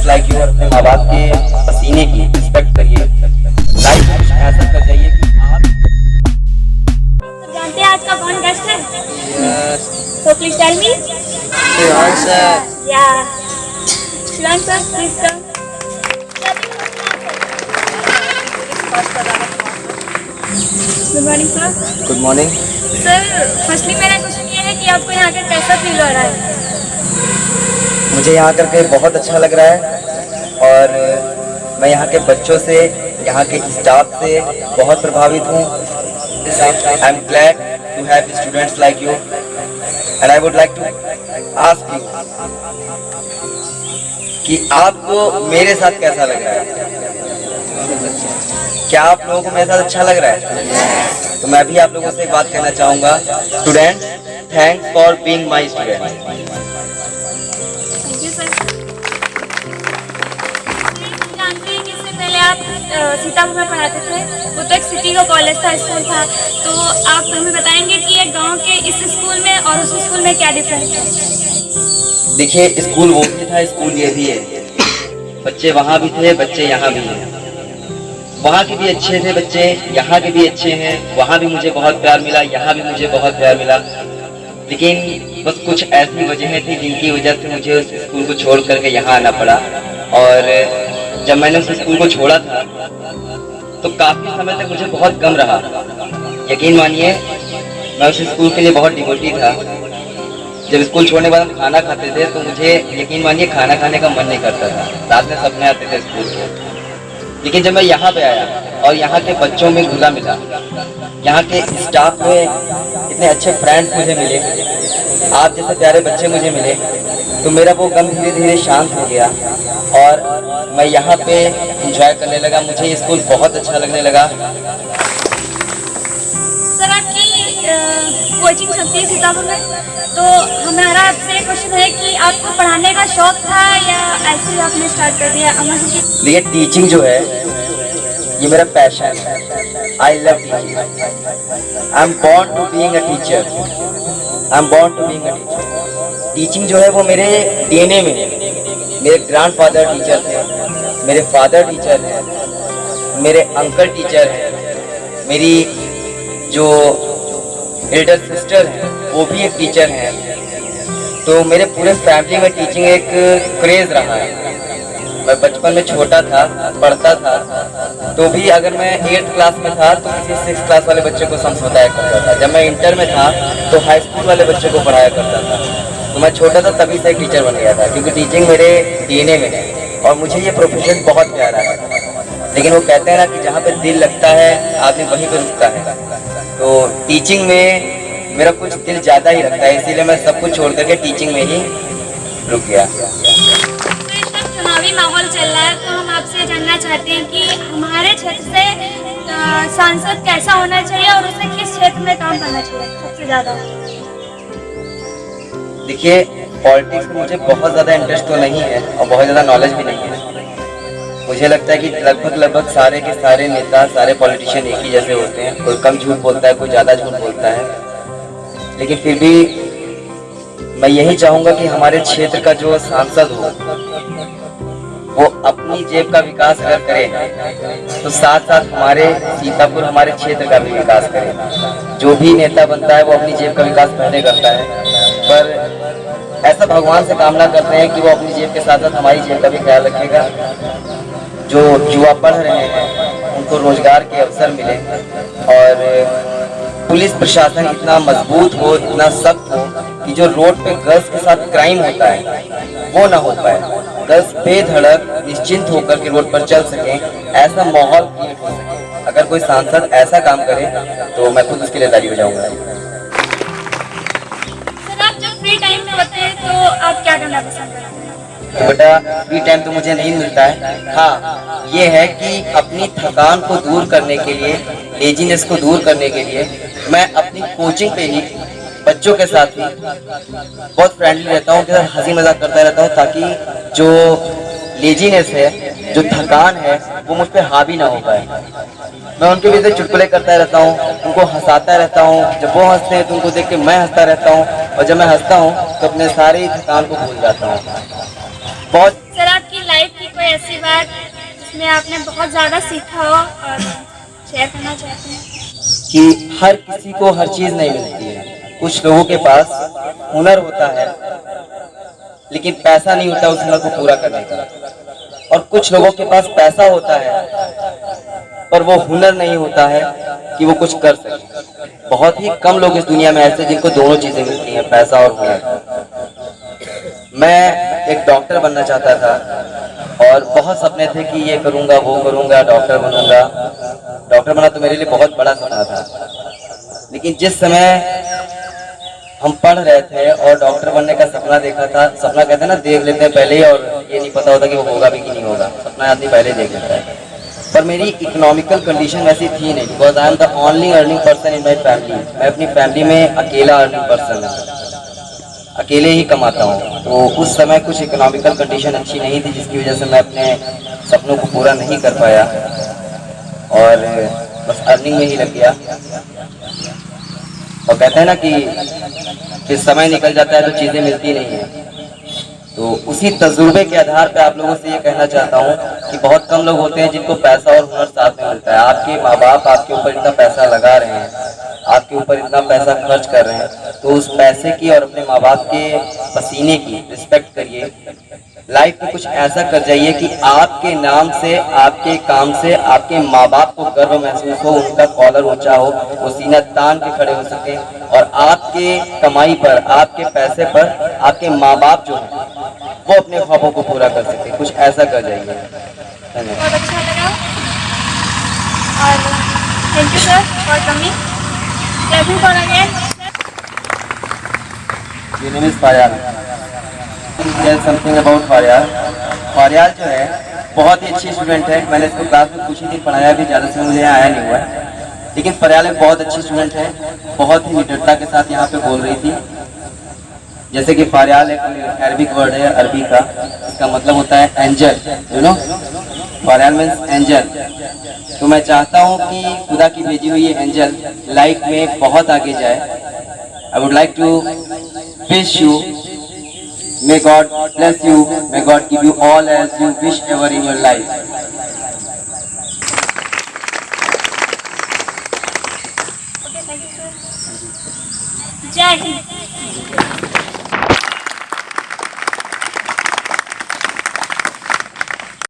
Students like you और अपने माँ बाप के पसीने की रिस्पेक्ट करिए। लाइफ में कुछ ऐसा कर जाइए कि आप जानते हैं आज का कौन गेस्ट है? So please tell me. Shivansh sir. Yeah. Shivansh sir, please come. Good morning sir. Good morning. Sir, firstly मेरा क्वेश्चन ये है कि आपको यहाँ आकर कैसा फील हो रहा है? मुझे यहाँ करके बहुत अच्छा लग रहा है और मैं यहाँ के बच्चों से, यहाँ के स्टाफ से बहुत प्रभावित हूँ। I am glad to have students like you and I would like to ask you कि आपको मेरे साथ कैसा लग रहा है? क्या आप लोगों को मेरे साथ अच्छा लग रहा है? तो मैं भी आप लोगों से एक बात कहना चाहूँगा, students, thanks for being my student. Thank you sir. जानते हैं कि इससे पहले आप सीतापुर में पढ़ाते थे, वो तो एक सिटी का कॉलेज था, स्कूल था, तो आप हमें बताएंगे कि एक गांव के इस स्कूल में और उस स्कूल में क्या डिफरेंस है? देखिए, स्कूल वो भी था, स्कूल ये भी है। बच्चे वहाँ भी थे, बच्चे यहाँ भी हैं। वहाँ के भी अच्छे थे बच्चे, यहाँ के भी अच्छे हैं। वहाँ भी मुझे बहुत प्यार मिला, यहाँ भी मुझे बहुत प्यार मिला। लेकिन बस कुछ ऐसी वजहें थी जिनकी वजह से मुझे उस स्कूल को छोड़ करके यहाँ आना पड़ा। और जब मैंने उस स्कूल को छोड़ा था तो काफ़ी समय तक मुझे बहुत गम रहा। यकीन मानिए, मैं उस स्कूल के लिए बहुत डिवोटी था। जब स्कूल छोड़ने के बाद हम खाना खाते थे तो मुझे, यकीन मानिए, खाना खाने का मन नहीं करता था। रात में सपने आते थे स्कूल के। लेकिन जब मैं यहाँ पे आया और यहाँ के बच्चों में घुला मिला, यहाँ के स्टाफ में इतने अच्छे फ्रेंड्स मुझे मिले, आप जैसे प्यारे बच्चे मुझे मिले, तो मेरा वो गम धीरे धीरे शांत हो गया और मैं यहाँ पे एंजॉय करने लगा। मुझे ये स्कूल बहुत अच्छा लगने लगा। सर, आपकी कोचिंग चलती है सीतापुर में, तो हमारा आपसे क्वेश्चन है कि आपको पढ़ाने का शौक था या ऐसे ही आपने स्टार्ट कर दिया? देखिए, टीचिंग जो है ये मेरा पैशन है। I love teaching. I am born to being a teacher. I am born to being a teacher. Teaching जो है वो मेरे डीएनए में है। मेरे ग्रैंडफादर टीचर थे, मेरे फादर टीचर हैं, मेरे अंकल टीचर हैं, मेरी जो एल्डर सिस्टर है वो भी एक टीचर हैं। तो मेरे पूरे फैमिली में टीचिंग एक क्रेज रहा है। मैं बचपन में छोटा था, पढ़ता था, तो भी अगर मैं 8th क्लास में था तो किसी 6th क्लास वाले बच्चे को समझाया करता था। जब मैं इंटर में था तो हाई स्कूल वाले बच्चे को पढ़ाया करता था। तो मैं छोटा था तभी से एक टीचर बन गया था, क्योंकि टीचिंग मेरे डीएनए में है और मुझे ये प्रोफेशन बहुत प्यारा है। लेकिन वो कहते हैं ना कि जहाँ पे दिल लगता है आदमी वहीं पर रुकता है। तो टीचिंग में मेरा कुछ दिल ज़्यादा ही रखता है, इसीलिए मैं सब कुछ छोड़ करके टीचिंग में ही रुक गया। चुनावी माहौल चल रहा है, तो हम आपसे जानना चाहते हैं कि हमारे क्षेत्र से सांसद कैसा होना चाहिए और उसे किस क्षेत्र में काम करना चाहिए सबसे ज़्यादा? देखिए, पॉलिटिक्स में मुझे बहुत ज़्यादा इंटरेस्ट तो नहीं है और बहुत ज़्यादा नॉलेज भी नहीं है। मुझे लगता है कि लगभग सारे के सारे नेता, सारे पॉलिटिशियन एक ही जैसे होते हैं। कोई कम झूठ बोलता है, कोई ज़्यादा झूठ बोलता है। लेकिन फिर भी मैं यही चाहूँगा कि हमारे क्षेत्र का जो सांसद हो वो अपनी जेब का विकास अगर करे तो साथ साथ हमारे सीतापुर, हमारे क्षेत्र का भी विकास करे। जो भी नेता बनता है वो अपनी जेब का विकास पहले करता है, पर ऐसा भगवान से कामना करते हैं कि वो अपनी जेब के साथ साथ हमारी जेब का भी ख्याल रखेगा। जो युवा पढ़ रहे हैं उनको रोजगार के अवसर मिले और पुलिस प्रशासन इतना मजबूत हो, इतना सख्त हो कि जो रोड पे गर्ल्स के साथ क्राइम होता है वो ना हो पाए। गर्ल्स बेधड़क निश्चिंत होकर के रोड पर चल सकें, ऐसा माहौल क्रिएट हो सके। अगर कोई सांसद ऐसा काम करे तो मैं खुद उसके लिए राजी हो जाऊंगा। सर, आप जब फ्री टाइम में होते हैं तो आप क्या करना पसंद करते हैं? तो बेटा, फ्री टाइम तो मुझे नहीं मिलता है। हाँ, ये है कि अपनी थकान को दूर करने के लिए, लेजीनेस को दूर करने के लिए मैं अपनी कोचिंग पे ही बच्चों के साथ ही बहुत फ्रेंडली रहता हूँ, उनके साथ हंसी मजाक करता रहता हूँ, ताकि जो लेजीनेस है, जो थकान है, वो मुझ पर हावी ना हो पाए। मैं उनके भी चुटकुले करता रहता हूँ, उनको हंसाता रहता हूँ। जब वो हंसते हैं तो उनको देख के मैं हंसता रहता हूँ, और जब मैं हंसता हूँ तो अपने सारे थकान को भूल जाता हूँ। बहुत सर, आपकी लाइफ कोई ऐसी बात जिसमें आपने बहुत ज़्यादा सीखा हो और शेयर करना चाहते हैं? कि हर किसी को हर चीज नहीं मिलती है। कुछ लोगों के पास हुनर होता है लेकिन पैसा नहीं होता उस हुनर को पूरा करने का, और कुछ लोगों के पास पैसा होता है पर वो हुनर नहीं होता है कि वो कुछ कर सके। बहुत ही कम लोग इस दुनिया में ऐसे हैं जिनको दोनों चीजें मिलती हैं, पैसा और हुनर। मैं एक डॉक्टर बनना चाहता था और बहुत सपने थे कि ये करूंगा वो करूंगा, डॉक्टर बनूंगा। डॉक्टर बना तो मेरे लिए बहुत बड़ा सपना था, लेकिन जिस समय हम पढ़ रहे थे और डॉक्टर बनने का सपना देखा था, सपना कहते हैं ना देख लेते हैं पहले ही और ये नहीं पता होता कि वो होगा भी कि नहीं होगा, सपना आदमी पहले देख लेता है। पर मेरी इकोनॉमिकल कंडीशन वैसी थी नहीं, because I am the only earning person in my family. मैं अपनी फैमिली में अकेला अर्निंग पर्सन हूँ, अकेले ही कमाता हूँ। तो उस समय कुछ इकोनॉमिकल कंडीशन अच्छी नहीं थी जिसकी वजह से मैं अपने सपनों को पूरा नहीं कर पाया और बस अर्निंग में ही लग गया। और कहते हैं ना कि फिर समय निकल जाता है तो चीज़ें मिलती नहीं है। तो उसी तजुर्बे के आधार पे आप लोगों से ये कहना चाहता हूँ कि बहुत कम लोग होते हैं जिनको पैसा और हुनर साथ में मिलता है। आपके माँ बाप आपके ऊपर इतना पैसा लगा रहे हैं, आपके ऊपर इतना पैसा खर्च कर रहे हैं, तो उस पैसे की और अपने माँ बाप के पसीने की रिस्पेक्ट करिए। लाइफ में कुछ ऐसा कर जाइए कि आपके नाम से, आपके काम से आपके माँ बाप को गर्व महसूस हो, उनका कॉलर ऊंचा हो, वो सीना तान के खड़े हो सके और आपके कमाई पर, आपके पैसे पर आपके माँ बाप जो है वो अपने ख्वाबों को पूरा कर सके। कुछ ऐसा कर जाइए। धन्यवाद। बहुत अच्छा लगा और thank you sir for coming. Thank you for again. मेरा नाम is Fariyal. Tell something about Fariyal. Fariyal जो है बहुत ही अच्छी स्टूडेंट है। मैंने इसको क्लास में कुछ ही दिन पढ़ाया भी, ज़्यादा से मुझे यहाँ आया नहीं हुआ है, लेकिन फारियाल एक बहुत अच्छी स्टूडेंट है। बहुत ही निडरता के साथ यहाँ पे बोल रही थी। जैसे कि फारियाल एक अरबिक वर्ड है, अरबी का, इसका मतलब होता है angel, you know. Fariyal means angel. तो मैं चाहता हूँ कि खुदा की भेजी हुई ये एंजल लाइफ में बहुत आगे जाए। I would like to wish you, may God bless you, may God give you all as you wish ever in your life. Okay thank you sir. जय हिंद।